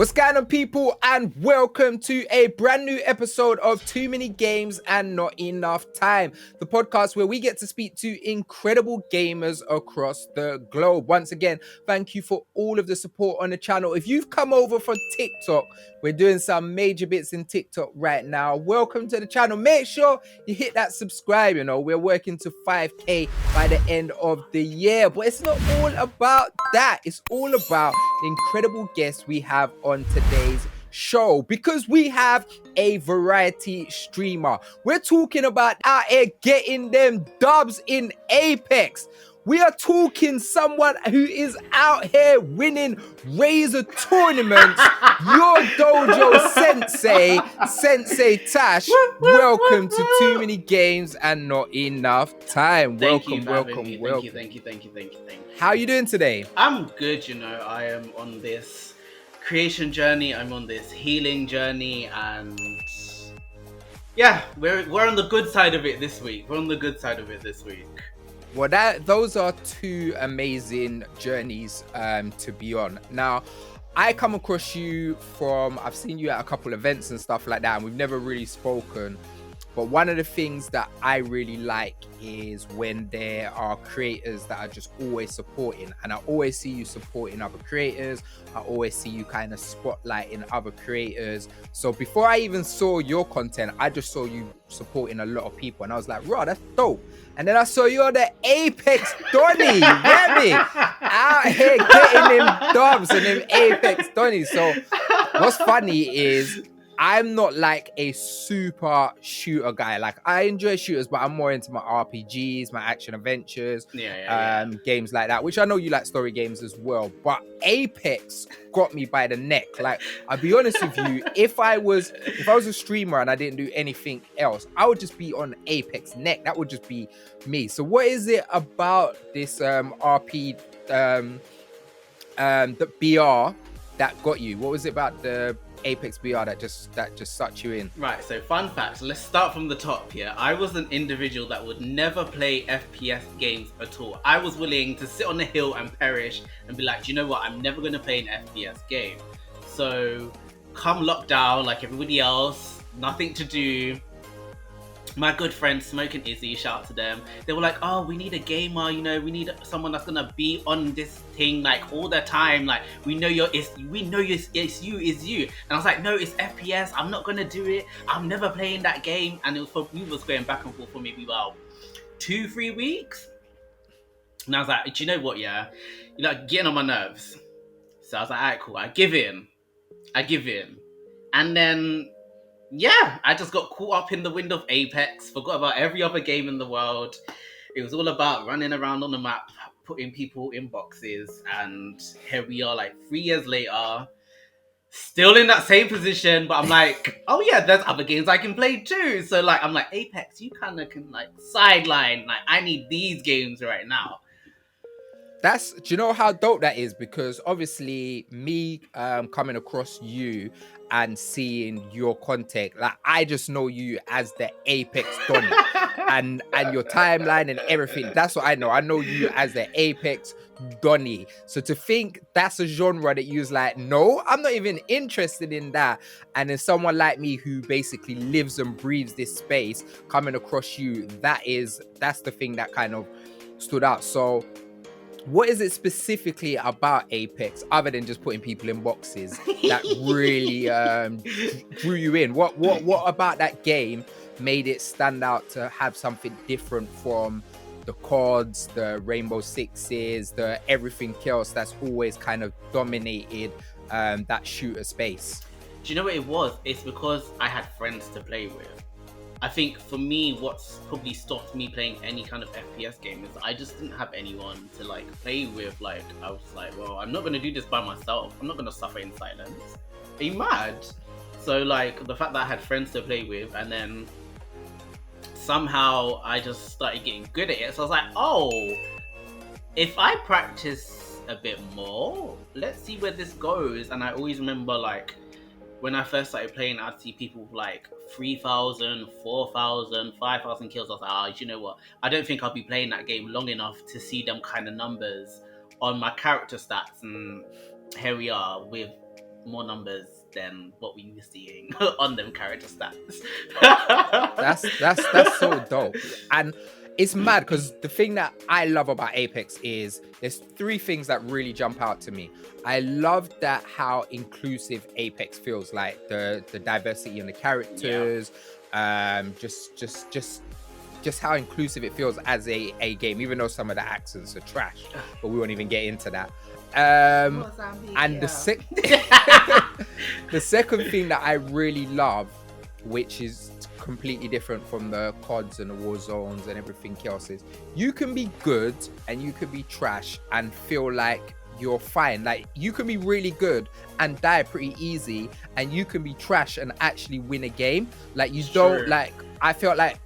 What's going on, people, and welcome to a brand new episode of Too Many Games and Not Enough Time, the podcast where we get to speak to incredible gamers across the globe. Once again, thank you for all of the support on the channel. If you've come over from TikTok, we're doing some major bits in TikTok right now. Welcome to the channel. Make sure you hit that subscribe. We're working to 5K by the end of the year, but it's not all about that. It's all about the incredible guests we have on today's show, because we have a variety streamer. We're talking about out here getting them dubs in Apex. We are talking someone who is out here winning Razor tournaments. Your Dojo Sensei Tash. Welcome to Too Many Games and Not Enough Time. Thank you. Thank you. How are you doing today? I'm good, I am on this creation journey, I'm on this healing journey, and yeah, we're on the good side of it this week. Well, those are two amazing journeys to be on. Now, I come across you I've seen you at a couple events and stuff like that, and we've never really spoken. But one of the things that I really like is when there are creators that are just always supporting. And I always see you supporting other creators. I always see you kind of spotlighting other creators. So before I even saw your content, I just saw you supporting a lot of people. And I was like, "Raw, that's dope." And then I saw you on the Apex Donny, you get me? Out here getting them dubs and them Apex Donnies. So what's funny is I'm not like a super shooter guy. Like, I enjoy shooters, but I'm more into my RPGs, my action adventures, games like that, which I know you like story games as well. But Apex got me by the neck. Like, I'll be honest with you, if I was a streamer and I didn't do anything else, I would just be on Apex neck. That would just be me. So what is it about this RP the BR that got you? What was it about the Apex BR that just sucked you in? Right, so fun facts. Let's start from the top here. I was an individual that would never play FPS games at all. I was willing to sit on the hill and perish and be like, "Do you know what? I'm never going to play an FPS game." So come lockdown, like everybody else, nothing to do. My good friend Smoke and Izzy, shout out to them. They were like, "Oh, we need a gamer, we need someone that's gonna be on this thing like all the time. Like, we know it's you." And I was like, "No, it's FPS. I'm not gonna do it. I'm never playing that game." And we was going back and forth for maybe about 2-3 weeks. And I was like, "Do you know what? Yeah, getting on my nerves." So I was like, "All right, cool. I give in." And then, yeah, I just got caught up in the wind of Apex, forgot about every other game in the world. It was all about running around on the map, putting people in boxes, and here we are, like 3 years later, still in that same position, but I'm like, oh yeah, there's other games I can play too. So like, I'm like, Apex, you kind of can like sideline, like I need these games right now. Do you know how dope that is? Because obviously me coming across you and seeing your content, like, I just know you as the Apex Donny and your timeline and everything. That's what I know. I know you as the Apex Donny. So to think that's a genre that you was like, "No, I'm not even interested in that." And then someone like me who basically lives and breathes this space coming across you, that's the thing that kind of stood out. So what is it specifically about Apex, other than just putting people in boxes, that really drew you in? What about that game made it stand out to have something different from the CODs, the Rainbow Sixes, the everything else that's always kind of dominated that shooter space? Do you know what it was? It's because I had friends to play with. I think for me, what's probably stopped me playing any kind of FPS game is I just didn't have anyone to like play with. Like, I was like, well, I'm not going to do this by myself. I'm not going to suffer in silence. Are you mad? So like, the fact that I had friends to play with, and then somehow I just started getting good at it. So I was like, oh, if I practice a bit more, let's see where this goes. And I always remember, like, when I first started playing, I'd see people with like 3,000, 4,000, 5,000 kills. I was like, you know what? I don't think I'll be playing that game long enough to see them kind of numbers on my character stats. And here we are with more numbers than what we were seeing on them character stats. That's so dope. And it's mad because the thing that I love about Apex is there's three things that really jump out to me. I love that how inclusive Apex feels, like the diversity in the characters, just how inclusive it feels as a game, even though some of the accents are trash, but we won't even get into that. And the second thing that I really love, which is completely different from the CODs and the war zones and everything else, is you can be good and you can be trash and feel like you're fine. Like you can be really good and die pretty easy, and you can be trash and actually win a game. Like you don't, like, I felt like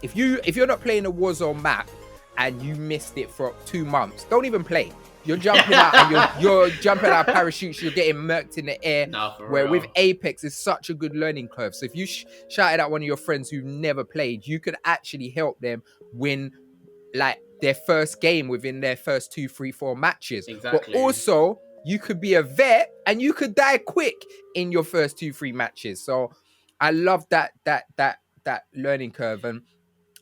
if you're not playing a Warzone map and you missed it for 2 months, don't even play. You're jumping out and you're jumping out of parachutes, you're getting murked in the air. Where with Apex, it's such a good learning curve. So if you shouted at one of your friends who never played, you could actually help them win like their first game within their first 2, 3, 4 matches. Exactly. But also, you could be a vet and you could die quick in your first 2, 3 matches. So I love that learning curve. And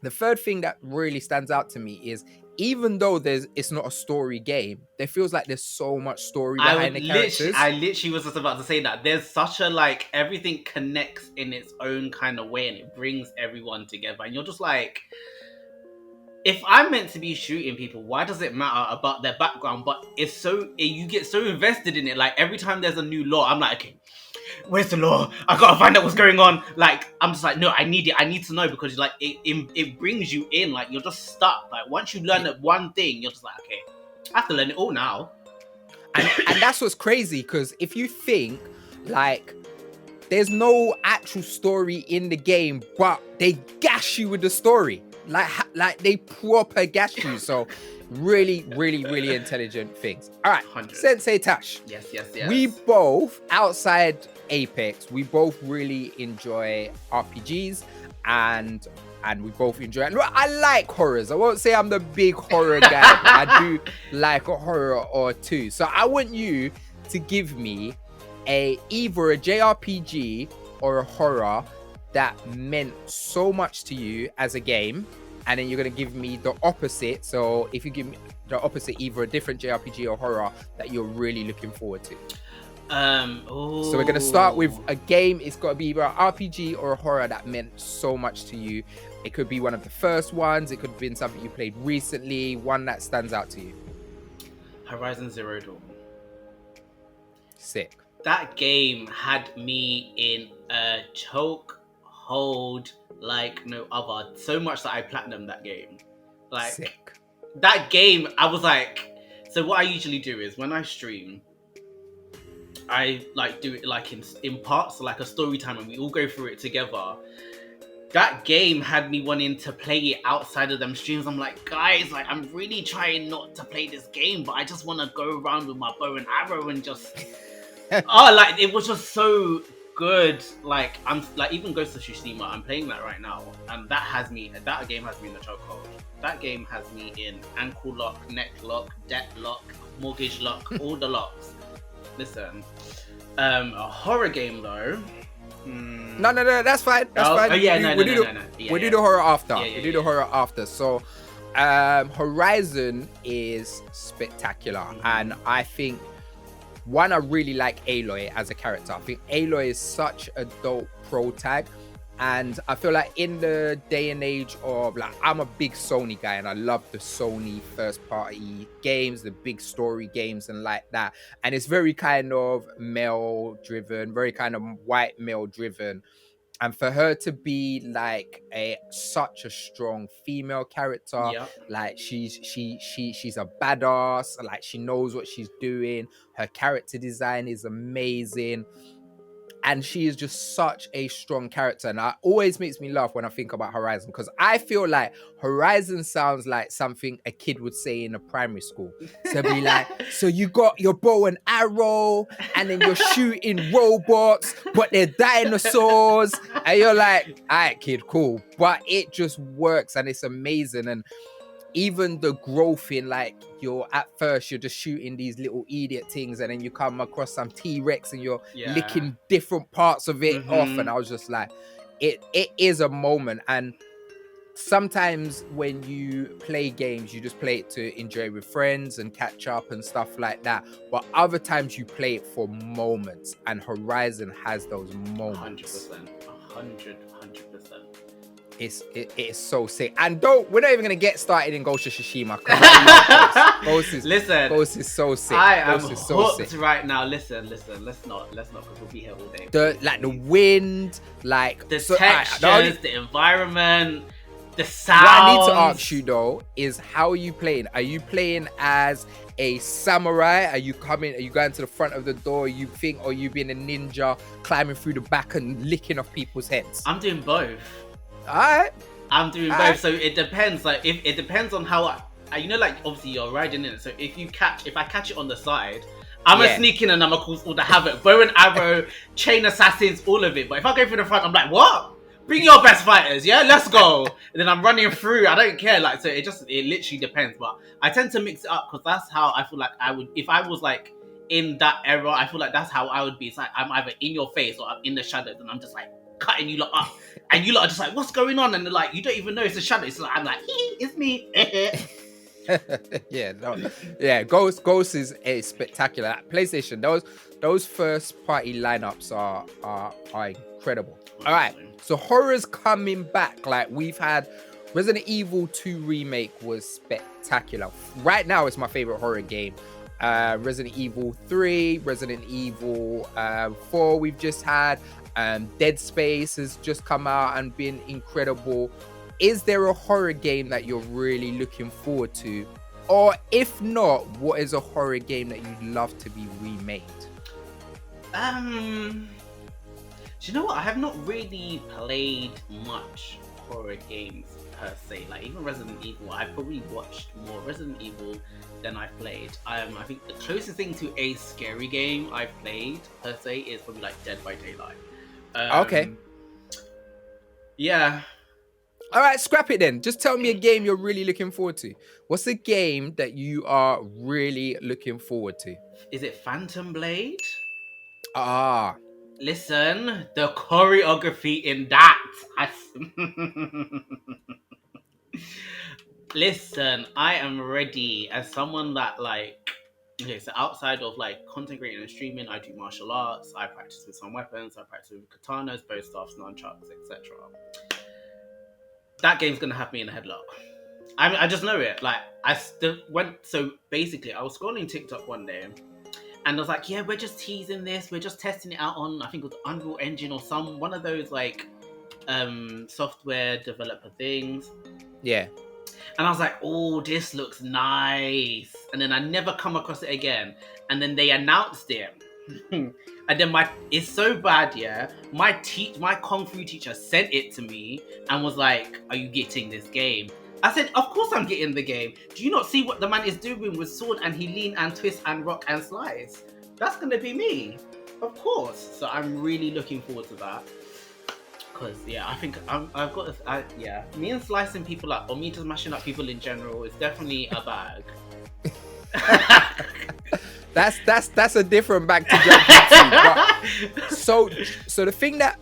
the third thing that really stands out to me is, even though it's not a story game, there feels like there's so much story behind the characters. I literally was just about to say that. There's such a, like, everything connects in its own kind of way and it brings everyone together. And you're just like, if I'm meant to be shooting people, why does it matter about their background? But you get so invested in it. Like every time there's a new law, I'm like, okay, where's the law? I gotta find out what's going on. Like, I'm just like, no, I need it. I need to know, because like it brings you in. Like, you're just stuck. Like, once you learn that one thing, you're just like, okay, I have to learn it all now. And that's what's crazy, because if you think, like, there's no actual story in the game, but they gash you with the story. Like they proper gash you. So really, really, really intelligent things. All right, 100. Sensei Tash. Yes. We both, outside Apex, we both really enjoy RPGs, and we both enjoy it. I like horrors. I won't say I'm the big horror guy, but I do like a horror or two. So I want you to give me either a JRPG or a horror that meant so much to you as a game, and then you're going to give me the opposite. So if you give me the opposite, either a different JRPG or horror that you're really looking forward to. So we're going to start with a game. It's got to be either an RPG or a horror that meant so much to you. It could be one of the first ones. It could have been something you played recently, one that stands out to you. Horizon Zero Dawn. Sick. That game had me in a choke hold like no other. So much that I platinumed that game. Like, sick. That game, I was like, so what I usually do is when I stream, I like do it like in parts, like a story time, and we all go through it together. That game had me wanting to play it outside of them streams. I'm like, guys, like, I'm really trying not to play this game, but I just want to go around with my bow and arrow and just like, it was just so good. Like, I'm like, even Ghost of Tsushima, I'm playing that right now, and that game has me in the chokehold. That game has me in ankle lock, neck lock, debt lock, mortgage lock, all the locks. Listen, a horror game though. No, that's fine. That's fine. We'll do the horror after. We'll do the horror after. So, Horizon is spectacular, and I think, one, I really like Aloy as a character. I think Aloy is such a dope pro tag, and I feel like in the day and age of, like, I'm a big Sony guy, and I love the Sony first party games, the big story games and like that. And it's very kind of male driven, very kind of white male driven. And for her to be like such a strong female character, like she's a badass, like she knows what she's doing. Her character design is amazing, and she is just such a strong character. And it always makes me laugh when I think about Horizon, because I feel like Horizon sounds like something a kid would say in a primary school. So be like, so you got your bow and arrow, and then you're shooting robots, but they're dinosaurs. And you're like, all right, kid, cool. But it just works, and it's amazing. And even the growth in like at first you're just shooting these little idiot things, and then you come across some T-Rex and you're licking different parts of it off, and I was just like, it is a moment. And sometimes when you play games, you just play it to enjoy with friends and catch up and stuff like that, but other times you play it for moments, and Horizon has those moments. 100%. It is so sick. And we're not even gonna get started in Ghost of Tsushima. Ghost is so sick. I am hooked right now. Listen. Let's not, because we'll be here all day. The wind, like the textures, the environment, the sound. What I need to ask you though is, how are you playing? Are you playing as a samurai? Are you going to the front of the door? Or you being a ninja, climbing through the back and licking off people's heads? I'm doing both. Alright. I'm doing both. So it depends. Like if it depends on how like obviously you're riding in it. So if I catch it on the side, I'm a sneak in and I'm gonna cause all the havoc. Bow and arrow, chain assassins, all of it. But if I go through the front, I'm like, what? Bring your best fighters, yeah? Let's go. And then I'm running through. I don't care. Like, so it literally depends. But I tend to mix it up because that's how I feel like I would, if I was like in that era, I feel like that's how I would be. It's like I'm either in your face or I'm in the shadows and I'm just like cutting you lot up. And you lot are just like, what's going on? And they're like, you don't even know it's a shadow. So I'm like, it's me. Ghost is a spectacular PlayStation. Those first party lineups are incredible. All right, so horror's coming back. Like, we've had Resident Evil 2 remake was spectacular. Right now, it's my favorite horror game. Resident Evil 3, Resident Evil 4 we've just had. Dead Space has just come out and been incredible. Is there a horror game that you're really looking forward to? Or if not, what is a horror game that you'd love to be remade? Do you know what? I have not really played much horror games per se. Like even Resident Evil, I probably watched more Resident Evil than I've played. I think the closest thing to a scary game I've played per se is probably like Dead by Daylight. Okay. Yeah. All right, scrap it then. Just tell me a game you're really looking forward to. What's a game that you are really looking forward to? Is it Phantom Blade? Ah. Listen, the choreography in that. Listen, I am ready as someone that okay, so outside of like content creating and streaming, I do martial arts, I practice with some weapons, I practice with katanas, bow staffs, nunchucks, etc. That game's gonna have me in a headlock. I just know it. Like so basically I was scrolling TikTok one day and I was like, yeah, we're just teasing this, we're just testing it out on, I think it was Unreal Engine or one of those like software developer things. Yeah. And I was like, oh, this looks nice. And then I never come across it again. And then they announced it. And then it's so bad, yeah. My Kung Fu teacher sent it to me and was like, are you getting this game? I said, of course I'm getting the game. Do you not see what the man is doing with sword and he lean and twist and rock and slice? That's going to be me. Of course. So I'm really looking forward to that. Because, yeah, I think I've got this, me and slicing people up, or me just mashing up people in general, is definitely a bag. That's a different bag to jump into. So the thing that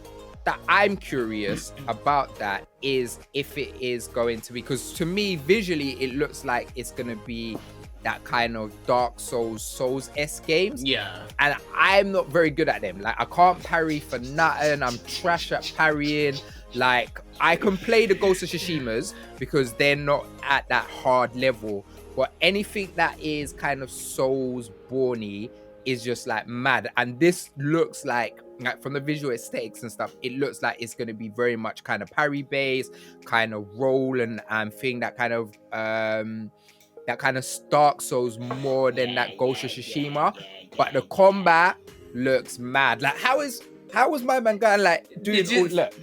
I'm curious about that is if it is going to be, because to me visually it looks like it's going to be that kind of Dark Souls-esque games. Yeah. And I'm not very good at them. Like, I can't parry for nothing. I'm trash at parrying. Like, I can play the Ghost of Tsushimas because they're not at that hard level. But anything that is kind of Souls-borny is just like mad. And this looks like from the visual aesthetics and stuff, it looks like it's going to be very much kind of parry based, kind of roll and thing that kind of Dark Souls more than that Ghost of Tsushima. But the combat looks mad. Like, how is my man going like doing look,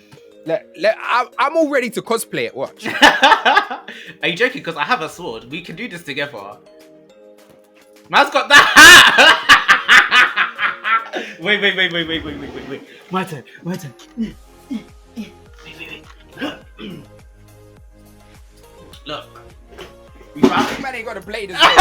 I'm all ready to cosplay it. Watch. Are you joking? Because I have a sword. We can do this together. Man's got that hat. Wait. My turn. Wait. Look. Man ain't gonna play this game.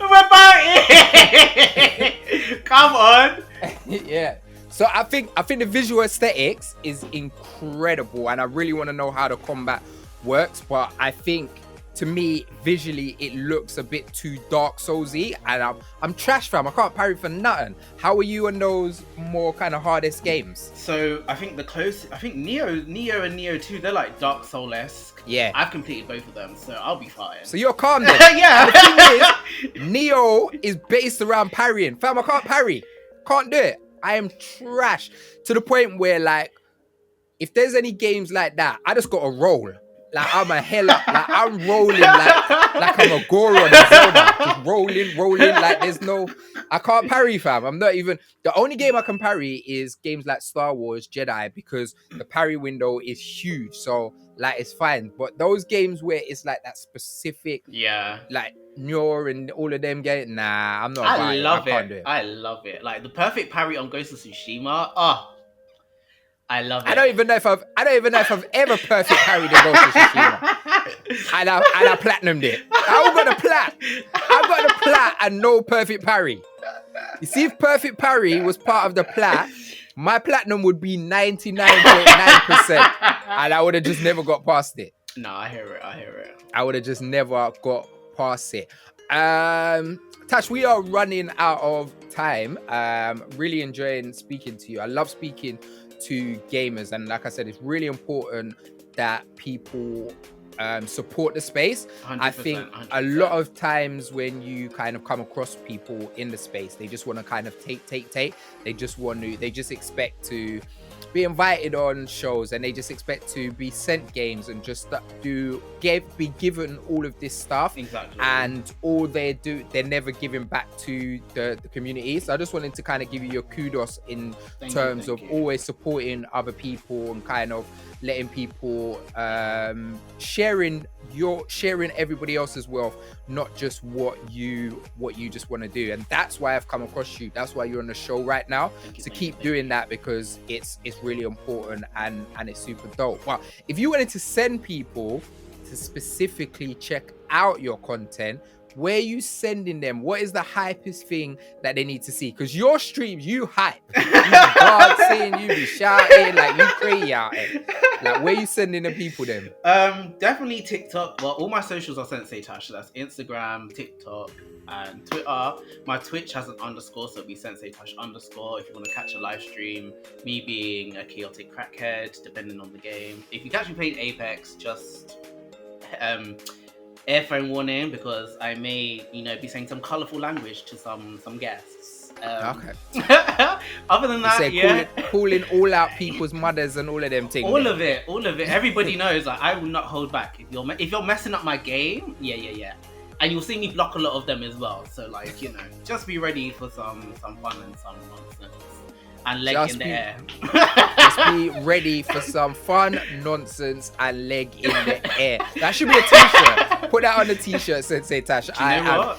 We're about it. Come on. Yeah. So I think the visual aesthetics is incredible, and I really want to know how the combat works. But I think, to me, visually, it looks a bit too Dark Soulsy, and I'm trash, fam. I can't parry for nothing. How are you on those more kind of hardest games? So I think Neo and Neo 2, they're like Dark Soul-esque. Yeah. I've completed both of them, so I'll be fine. So you're calm then. Yeah. The thing is, Neo is based around parrying. Fam, I can't parry. Can't do it. I am trash to the point where, like, if there's any games like that, I just got to roll. Like, I'm a hell up. Like, I'm rolling like I'm a Goron in Zelda. Just rolling. Like, there's no... I can't parry, fam. I'm not even... The only game I can parry is games like Star Wars Jedi, because the parry window is huge. So, like, it's fine. But those games where it's like that specific... Yeah. Like, Nyor and all of them games... Nah, I'm not... I love can't do it. I love it. Like, the perfect parry on Ghost of Tsushima. Oh, I love it. I don't even know if I've ever perfect parried a Ghost of Tsushima. And I platinumed it. I've got the plat and no perfect parry. You see, if perfect parry was part of the plat, my platinum would be 99.9%, and I would have just never got past it. No, I hear it. I would have just never got past it. Tash, we are running out of time. Really enjoying speaking to you. I love speaking to gamers, and like I said, it's really important that people support the space. 100%, I think 100%. a lot of times when you kind of come across people in the space, they just want to kind of take. They just expect to be invited on shows, and they just expect to be sent games and just be given all of this stuff. Exactly. And all they're never giving back to the community. So I just wanted to kind of give you your kudos in terms of always supporting other people and kind of letting people sharing everybody else's wealth, not just what you just want to do. And that's why I've come across you. That's why you're on the show right now. So keep doing that, because it's really important and it's super dope. But if you wanted to send people to specifically check out your content, where are you sending them? What is the hypest thing that they need to see? Because your streams, you hype. You dancing, you be shouting, like you crazy out here. Like, where are you sending the people then? Definitely TikTok. Well, all my socials are Sensei Tash. So that's Instagram, TikTok, and Twitter. My Twitch has an underscore, so it'll be Sensei Tash underscore. If you want to catch a live stream, me being a chaotic crackhead, depending on the game. If you catch me playing Apex, just earphone warning, because I may, be saying some colourful language to some guests. Okay. Other than that, calling all out people's mothers and all of them things. All of it. Everybody knows, like, I will not hold back. If you're messing up my game, yeah. And you'll see me block a lot of them as well. So, like, just be ready for some fun and some nonsense. And leg in the air. Just be ready for some fun, nonsense, and leg in the air. That should be a t-shirt. Put that on the t-shirt, Sensei Tash. Do you know what?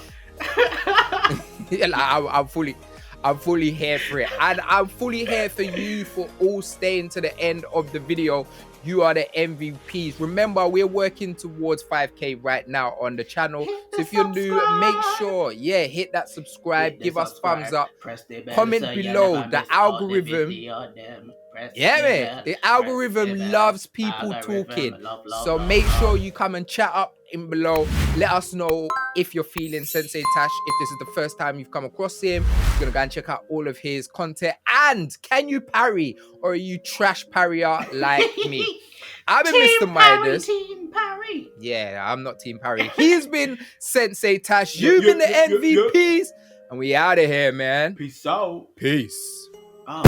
I'm fully here for it. And I'm fully here for you for all staying to the end of the video. You are the MVPs. Remember, we're working towards 5K right now on the channel. So if you're new, make sure, hit that subscribe, give us thumbs up, comment below. The algorithm, man, the algorithm loves people talking. So make sure you come and chat up in below. Let us know if you're feeling Sensei Tash. If this is the first time you've come across him, you're gonna go and check out all of his content. And can you parry, or are you trash parrier like me? I've been Mr. Midas. Team Parry. Yeah, I'm not Team Parry. He's been Sensei Tash. You've been the MVPs. And we out of here, man. Peace out. Peace. Oh.